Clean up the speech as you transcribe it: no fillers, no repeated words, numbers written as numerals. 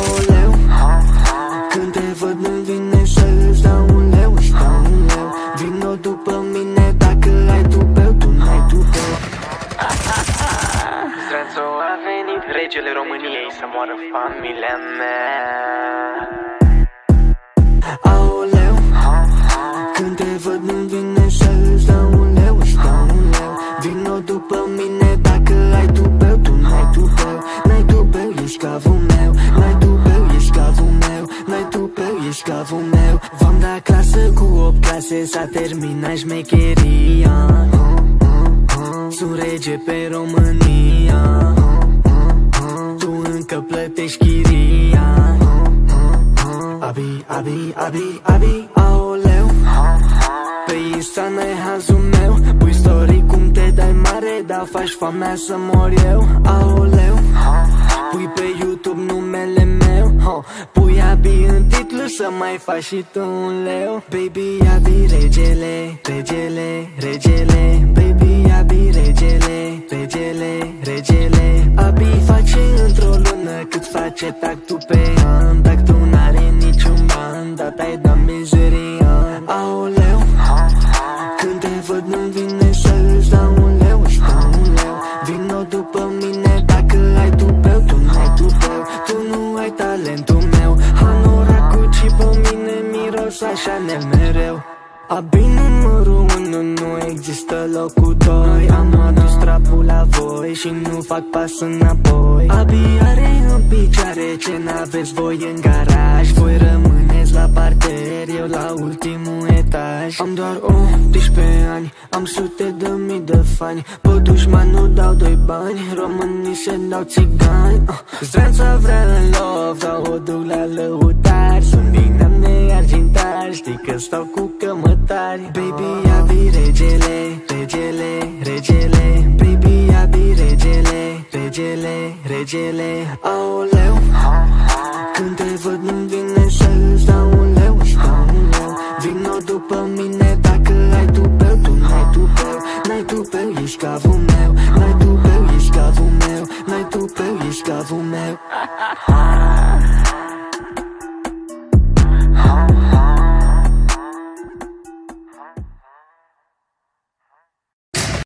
Aoleu, când te văd nu-mi vine să îți dau un leu, îți dau un leu. Vino după mine dacă ai tupeu, tu n-ai tupeu. Zdrențo a venit, regele României, să moară familia mea. Aoleu, când te văd nu-mi vine să îți dau un leu, îți dau un leu. Vino după mine dacă ai tupeu, tu n-ai tupeu. N-ai tupeu, ești cavul meu. N-ai tupeu, ești cavul meu. N-ai tupeu, ești cavul meu. V-am dat clasă cu 8 clase, s-a terminat șmecheria. Sunt rege pe România, tu încă plătești chiria. Abi, abi, abi, abi, aoleu. Pe Insta n-ai hazul meu. Pui story cum te dai mare, dar faci foamea să mor eu. Aoleu, pui pe YouTube numele meu. Pui Abi în titlu să mai faci și tu un leu. Baby Abi regele, regele, regele. Baby Abi regele, regele, regele. Abi face într-o lună cât face tactul pe an. Dacă tu n-are niciun ban, dat ai dat mizerian. Aoleu, când te văd nu-mi vine să îți dau un leu, îți dau un leu. Vino după mine dacă ai tupeu, tu n-ai tupeu. Tu nu ai talentul meu. Hanoracul ci pe mine miros așa mereu. Abi numărul 1, nu există locul 2. Am adus trapul la voi și nu fac pas înapoi. Abi are în picioare ce n-aveți voi în garaj. Voi rămâneți la parter, eu la ultimul etaj. Am doar 18 ani, am sute de mii de fani. Pe dușman nu dau 2 bani, românii se dau țigani. Zdrența vrea în love, dar o duc la lăutari. Sunt din neamne argintar, știi că stau cu cămătari. Baby Abi regele, regele, regele. Baby Abi regele, regele, regele. Aoleu, când te văd nu-mi vine să îți dau un leu, îți dau un leu. Vino după mine dacă ai tupeu, tu n-ai tupeu. N-ai tupeu, ești cavul meu. N-ai tupeu, ești cavul meu. N-ai tupeu, ești cavul meu.